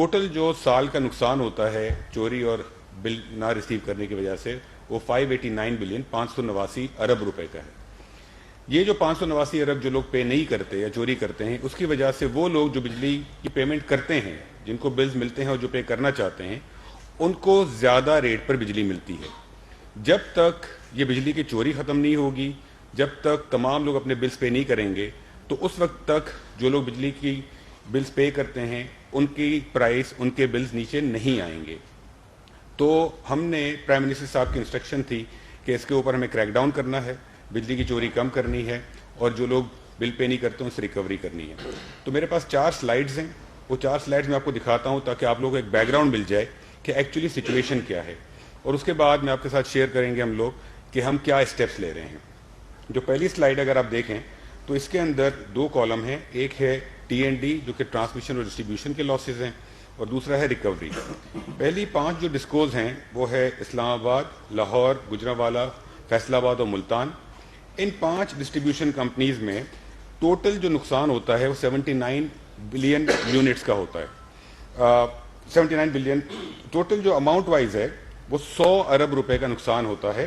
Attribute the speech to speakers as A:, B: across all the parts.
A: Total جو سال کا نقصان ہوتا ہے چوری اور بل نہ ریسیو کرنے کی وجہ سے وہ 589 بلین 589 ارب روپے کا ہے. یہ جو 589 ارب جو لوگ پے نہیں کرتے یا چوری کرتے ہیں اس کی وجہ سے وہ لوگ جو بجلی کی پیمنٹ کرتے ہیں, جن کو بلز ملتے ہیں اور جو پے کرنا چاہتے ہیں, ان کو زیادہ ریٹ پر بجلی ملتی ہے. جب تک یہ بجلی کی چوری ختم نہیں ہوگی, جب تک تمام لوگ اپنے بلز پے نہیں کریں گے, تو اس وقت تک جو لوگ بجلی کی بلز پے کرتے ہیں ان کی پرائس, ان کے بلز نیچے نہیں آئیں گے. تو ہم نے پرائم منسٹر صاحب کی انسٹرکشن تھی کہ اس کے اوپر ہمیں کریک ڈاؤن کرنا ہے, بجلی کی چوری کم کرنی ہے اور جو لوگ بل پے نہیں کرتے ان سے ریکوری کرنی ہے. تو میرے پاس 4 سلائیڈز ہیں, وہ 4 سلائیڈز میں آپ کو دکھاتا ہوں تاکہ آپ لوگوں کو ایک بیک گراؤنڈ مل جائے کہ ایکچولی سچویشن کیا ہے, اور اس کے بعد میں آپ کے ساتھ شیئر کریں گے ہم لوگ کہ ہم کیا اسٹیپس لے رہے ہیں. جو پہلی سلائیڈ اگر آپ دیکھیں تو اس کے اندر 2 کالم ہیں, ایک ہے TND جو کہ ٹرانسمیشن اور ڈسٹریبیوشن کے لاسز ہیں, اور دوسرا ہے ریکوری. پہلی 5 جو ڈسکوز ہیں وہ ہے اسلام آباد, لاہور, گجرانوالہ, فیصل آباد اور ملتان. ان 5 ڈسٹریبیوشن کمپنیز میں ٹوٹل جو نقصان ہوتا ہے وہ 79 بلین یونٹس کا ہوتا ہے. 79 بلین ٹوٹل جو اماؤنٹ وائز ہے وہ 100 ارب روپے کا نقصان ہوتا ہے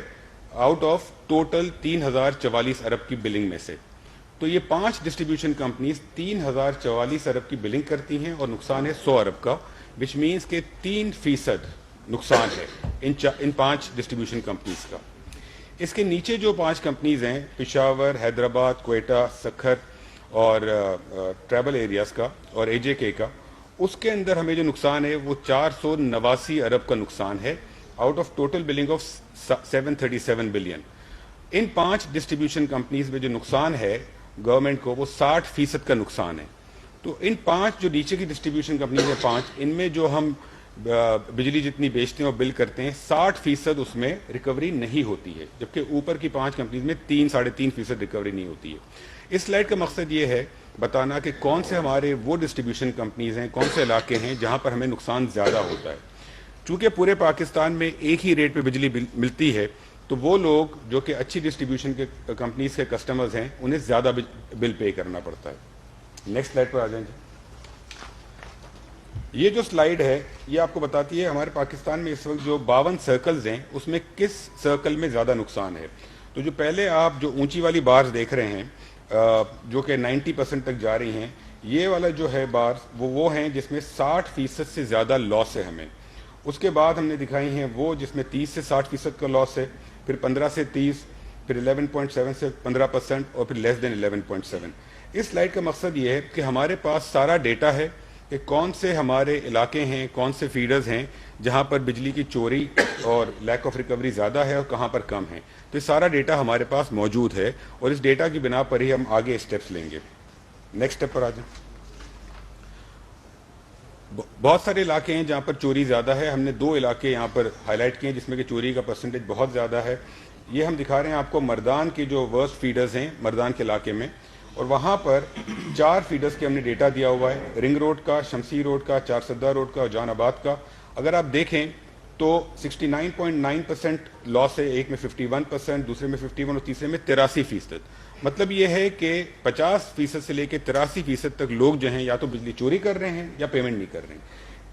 A: آؤٹ آف ٹوٹل 3044 ارب کی بلنگ میں سے. تو یہ 5 ڈسٹریبیوشن کمپنیز 3044 ارب کی بلنگ کرتی ہیں اور نقصان ہے 100 ارب کا, وچ مینس کہ 3% نقصان ہے ان 5 ڈسٹریبیوشن کمپنیز کا. اس کے نیچے جو 5 کمپنیز ہیں, پشاور, حیدرآباد, کوئٹہ, سکھر اور ٹرائبل ایریاز کا اور AJK کا, اس کے اندر ہمیں جو نقصان ہے وہ 489 ارب کا نقصان ہے out of total billing of 737 billion. ان 5 ڈسٹریبیوشن کمپنیز میں جو نقصان ہے گورنمنٹ کو وہ 60% کا نقصان ہے. تو ان 5 جو نیچے کی ڈسٹریبیوشن کمپنیز ہیں 5, ان میں جو ہم بجلی جتنی بیچتے ہیں اور بل کرتے ہیں 60% اس میں ریکوری نہیں ہوتی ہے, جبکہ اوپر کی 5 کمپنیز میں 3-3.5% ریکوری نہیں ہوتی ہے. اس سلائیڈ کا مقصد یہ ہے بتانا کہ کون سے ہمارے وہ ڈسٹریبیوشن کمپنیز ہیں, کون سے علاقے ہیں جہاں پر ہمیں نقصان زیادہ ہوتا ہے. چونکہ پورے پاکستان میں ایک ہی ریٹ پہ بجلی ملتی ہے, تو وہ لوگ جو کہ اچھی ڈسٹریبیوشن کے کمپنیز کے کسٹمرز ہیں انہیں زیادہ بل پے کرنا پڑتا ہے. نیکسٹ سلائیڈ پر آ جائیں گے. یہ جو سلائیڈ ہے یہ آپ کو بتاتی ہے ہمارے پاکستان میں اس وقت جو 52 سرکلز ہیں اس میں کس سرکل میں زیادہ نقصان ہے. تو جو پہلے آپ جو اونچی والی بارز دیکھ رہے ہیں جو کہ 90% تک جا رہی ہیں, یہ والا جو ہے بارز وہ ہیں جس میں 60% سے زیادہ لاس ہے ہمیں. اس کے بعد ہم نے دکھائی ہیں وہ جس میں 30 سے 60% کا لاس ہے, پھر 15 سے 30, پھر 11.7 سے 15% اور پھر لیس دین 11.7. اس سلائیڈ کا مقصد یہ ہے کہ ہمارے پاس سارا ڈیٹا ہے کہ کون سے ہمارے علاقے ہیں, کون سے فیڈرز ہیں جہاں پر بجلی کی چوری اور لیک آف ریکوری زیادہ ہے اور کہاں پر کم ہے. تو یہ سارا ڈیٹا ہمارے پاس موجود ہے اور اس ڈیٹا کی بنا پر ہی ہم آگے اسٹیپس لیں گے. نیکسٹ اسٹیپ پر آ جائیں. بہت سارے علاقے ہیں جہاں پر چوری زیادہ ہے. ہم نے 2 علاقے یہاں پر ہائی لائٹ کیے ہیں جس میں کہ چوری کا پرسنٹیج بہت زیادہ ہے. یہ ہم دکھا رہے ہیں آپ کو مردان کے جو ورسٹ فیڈرز ہیں مردان کے علاقے میں, اور وہاں پر 4 فیڈرز کے ہم نے ڈیٹا دیا ہوا ہے, رنگ روڈ کا, شمسی روڈ کا, چار سدہ روڈ کا اور جان آباد کا. اگر آپ دیکھیں تو 69.9% لاس ہے, ایک میں 51%, دوسرے میں 51% اور تیسرے میں 83%. مطلب یہ ہے کہ 50% سے لے کے 83% تک لوگ جو ہیں یا تو بجلی چوری کر رہے ہیں یا پیمنٹ نہیں کر رہے ہیں.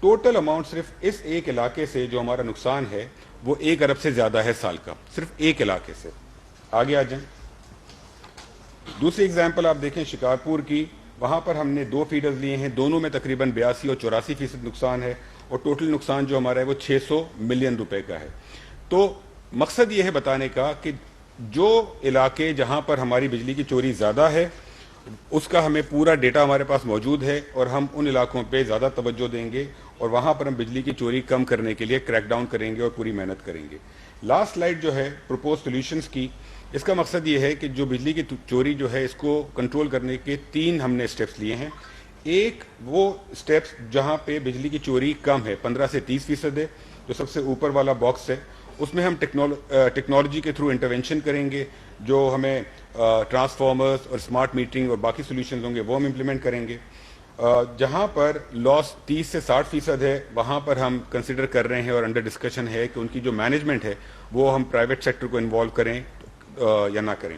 A: ٹوٹل اماؤنٹ صرف اس ایک علاقے سے جو ہمارا نقصان ہے وہ 1 ارب سے زیادہ ہے سال کا, صرف ایک علاقے سے. آگے آ جائیں. دوسری اگزامپل آپ دیکھیں شکارپور کی, وہاں پر ہم نے 2 فیڈرز لیے ہیں, دونوں میں تقریباً 82 اور 84% نقصان ہے, اور ٹوٹل نقصان جو ہمارا ہے وہ 600 ملین روپے کا ہے. تو مقصد یہ ہے بتانے کا کہ جو علاقے جہاں پر ہماری بجلی کی چوری زیادہ ہے اس کا ہمیں پورا ڈیٹا ہمارے پاس موجود ہے, اور ہم ان علاقوں پہ زیادہ توجہ دیں گے اور وہاں پر ہم بجلی کی چوری کم کرنے کے لیے کریک ڈاؤن کریں گے اور پوری محنت کریں گے. لاسٹ سلائیڈ جو ہے پروپوز سولوشنز کی, اس کا مقصد یہ ہے کہ جو بجلی کی چوری جو ہے اس کو کنٹرول کرنے کے 3 ہم نے اسٹیپس لیے ہیں. ایک وہ اسٹیپس جہاں پہ بجلی کی چوری کم ہے 15 سے 30% ہے, جو سب سے اوپر والا باکس ہے, اس میں ہم ٹیکنالوجی کے تھرو انٹرونشن کریں گے. جو ہمیں ٹرانسفارمرز اور اسمارٹ میٹرنگ اور باقی سولوشنز ہوں گے وہ ہم امپلیمنٹ کریں گے. جہاں پر لاس 30 سے 60% ہے وہاں پر ہم کنسیڈر کر رہے ہیں اور انڈر ڈسکشن ہے کہ ان کی جو مینجمنٹ ہے وہ ہم پرائیویٹ سیکٹر کو انوالو کریں یا نہ کریں.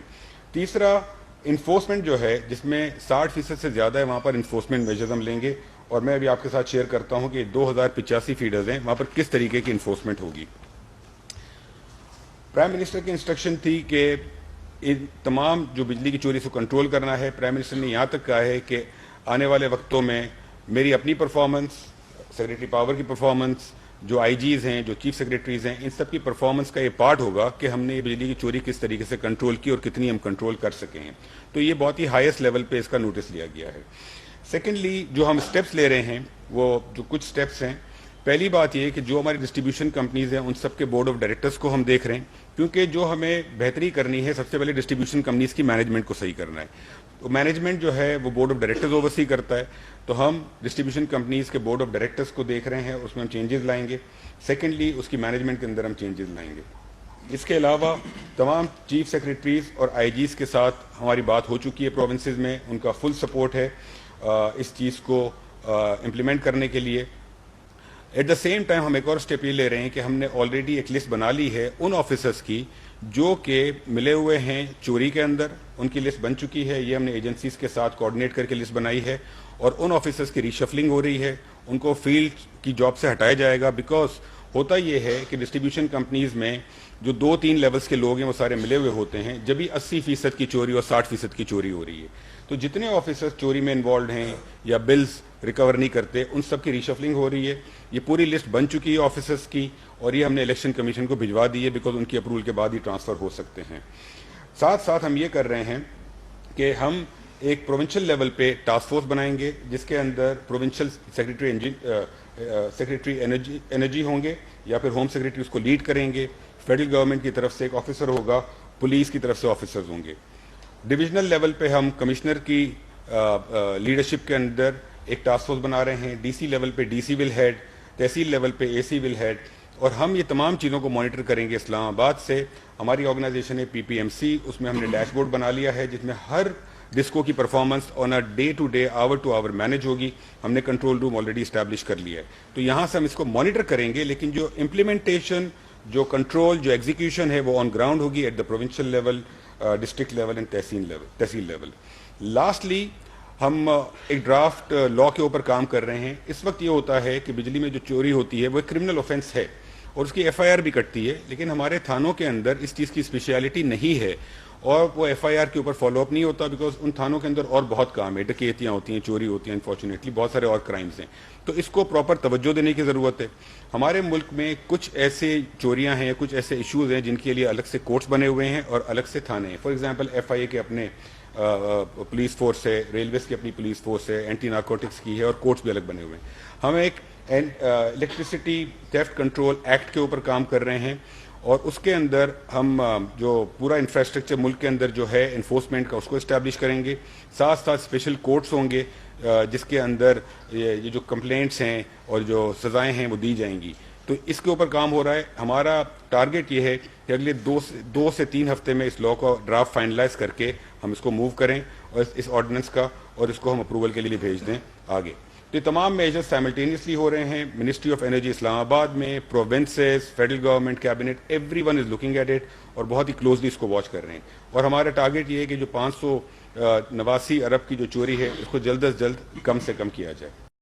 A: تیسرا انفورسمنٹ جو ہے جس میں 60% سے زیادہ ہے وہاں پر انفورسمنٹ میجرز ہم لیں گے. اور میں ابھی آپ کے ساتھ شیئر کرتا ہوں کہ 2085 فیڈرز ہیں, وہاں پر کس طریقے کی انفورسمنٹ ہوگی. پرائم منسٹر کی انسٹرکشن تھی کہ ان تمام جو بجلی کی چوری سے کنٹرول کرنا ہے. پرائم منسٹر نے یہاں تک کہا ہے کہ آنے والے وقتوں میں میری اپنی پرفارمنس, سیکریٹری پاور کی پرفارمنس, جو آئی جیز ہیں, جو چیف سیکریٹریز ہیں, ان سب کی پرفارمنس کا یہ پارٹ ہوگا کہ ہم نے یہ بجلی کی چوری کس طریقے سے کنٹرول کی اور کتنی ہم کنٹرول کر سکے ہیں. تو یہ بہت ہی ہائیسٹ لیول پہ اس کا نوٹس لیا گیا ہے. سیکنڈلی جو ہم اسٹیپس لے رہے ہیں وہ جو کچھ اسٹیپس ہیں, پہلی بات یہ کہ جو ہماری ڈسٹریبیوشن کمپنیز ہیں ان سب کے بورڈ آف ڈائریکٹرز کو ہم دیکھ رہے ہیں, کیونکہ جو ہمیں بہتری کرنی ہے سب سے پہلے ڈسٹریبیوشن کمپنیز کی مینجمنٹ کو صحیح کرنا ہے. تو مینجمنٹ جو ہے وہ بورڈ آف ڈائریکٹرز اوورسی کرتا ہے, تو ہم ڈسٹریبیوشن کمپنیز کے بورڈ آف ڈائریکٹرز کو دیکھ رہے ہیں, اس میں ہم چینجز لائیں گے. سیکنڈلی اس کی مینجمنٹ کے اندر ہم چینجز لائیں گے. اس کے علاوہ تمام چیف سیکریٹریز اور آئی جیز کے ساتھ ہماری بات ہو چکی ہے پروونسز میں, ان کا فل سپورٹ ہے اس چیز کو امپلیمنٹ کرنے کے لیے. ایٹ دا سیم ٹائم ہم ایک اور اسٹیپ یہ لے رہے ہیں کہ ہم نے آلریڈی ایک لسٹ بنا لی ہے ان آفیسرس کی جو کہ ملے ہوئے ہیں چوری کے اندر, ان کی لسٹ بن چکی ہے. یہ ہم نے ایجنسیز کے ساتھ کوآرڈینیٹ کر کے لسٹ بنائی ہے, اور ان آفیسرس کی ریشفلنگ ہو رہی ہے, ان کو فیلڈ کی جاب سے ہٹایا جائے گا. بیکاز ہوتا یہ ہے کہ ڈسٹریبیوشن کمپنیز میں جو 2-3 لیولز کے لوگ ہیں وہ سارے ملے ہوئے ہوتے ہیں, جبھی 80% کی چوری اور 60% کی چوری ہو رہی ہے. تو جتنے آفیسرز چوری میں انوالوڈ ہیں یا بلز ریکور نہیں کرتے, ان سب کی ریشفلنگ ہو رہی ہے. یہ پوری لسٹ بن چکی ہے آفیسرز کی, اور یہ ہم نے الیکشن کمیشن کو بھجوا دی ہے, بیکاز ان کی اپروول کے بعد ہی ٹرانسفر ہو سکتے ہیں. ساتھ ساتھ ہم یہ کر رہے ہیں کہ ہم ایک پروونشل لیول پہ ٹاسک فورس بنائیں گے جس کے اندر پروونشل سیکریٹری انرجی ہوں گے, یا پھر ہوم سیکریٹری اس کو لیڈ کریں گے. فیڈرل گورنمنٹ کی طرف سے ایک آفیسر ہوگا, پولیس کی طرف سے آفیسرز ہوں گے. ڈویژنل لیول پہ ہم کمشنر کی لیڈرشپ کے اندر ایک ٹاسک فورس بنا رہے ہیں. ڈی سی لیول پہ ڈی سی ول ہیڈ, تحصیل لیول پہ اے سی ول ہیڈ, اور ہم یہ تمام چیزوں کو مانیٹر کریں گے اسلام آباد سے. ہماری آرگنائزیشن ہے PPMC, اس میں ہم نے ڈیش بورڈ بنا لیا ہے جس میں ہر ڈسکو کی performance on a day to day, hour to hour manage ہوگی. ہم نے کنٹرول روم آلریڈی اسٹیبلش کر لیا ہے, تو یہاں سے ہم اس کو مانیٹر کریں گے. لیکن جو امپلیمنٹیشن, جو کنٹرول, جو ایگزیکیوشن ہے وہ آن گراؤنڈ ہوگی at the provincial level, district level and tehsil level. Lastly ہم ایک ڈرافٹ لا کے اوپر کام کر رہے ہیں. اس وقت یہ ہوتا ہے کہ بجلی میں جو چوری ہوتی ہے وہ ایک کرمنل آفینس ہے اور اس کی FIR بھی کٹتی ہے, لیکن ہمارے تھانوں کے اندر اس چیز کی اسپیشیلٹی نہیں ہے اور وہ FIR کے اوپر فالو اپ نہیں ہوتا, بیکاز ان تھانوں کے اندر اور بہت کام ہے, ڈکیتیاں ہوتی ہیں, چوری ہوتی ہیں, انفارچونیٹلی بہت سارے اور کرائمز ہیں. تو اس کو پراپر توجہ دینے کی ضرورت ہے. ہمارے ملک میں کچھ ایسے چوریاں ہیں, کچھ ایسے ایشوز ہیں جن کے لیے الگ سے کورٹس بنے ہوئے ہیں اور الگ سے تھانے ہیں. فار ایگزامپل FIA کے اپنے پولیس فورس ہے, ریلویز کی اپنی پولیس فورس ہے, اینٹی نارکوٹکس کی ہے, اور کورٹس بھی الگ بنے ہوئے ہیں. ہم ایک الیکٹریسٹی تھیفٹ کنٹرول ایکٹ کے اوپر کام کر رہے ہیں, اور اس کے اندر ہم جو پورا انفراسٹرکچر ملک کے اندر جو ہے انفورسمنٹ کا, اس کو اسٹیبلش کریں گے. ساتھ ساتھ اسپیشل کورٹس ہوں گے جس کے اندر یہ جو کمپلینٹس ہیں اور جو سزائیں ہیں وہ دی جائیں گی. تو اس کے اوپر کام ہو رہا ہے. ہمارا ٹارگٹ یہ ہے کہ اگلے 2 سے 3 ہفتے میں اس لا کو ڈرافٹ فائنلائز کر کے ہم اس کو موو کریں, اور اس آرڈیننس کا, اور اس کو ہم اپروول کے لیے بھیج دیں آگے. تو یہ تمام میجرز سائملٹینیسلی ہو رہے ہیں. Ministry of energy Islamabad میں, provinces, federal government, cabinet, every one is looking at it, اور بہت ہی کلوزلی اس کو واچ کر رہے ہیں. اور ہمارا ٹارگٹ یہ ہے کہ جو 589 ارب کی جو چوری ہے اس کو جلد از جلد کم سے کم کیا جائے.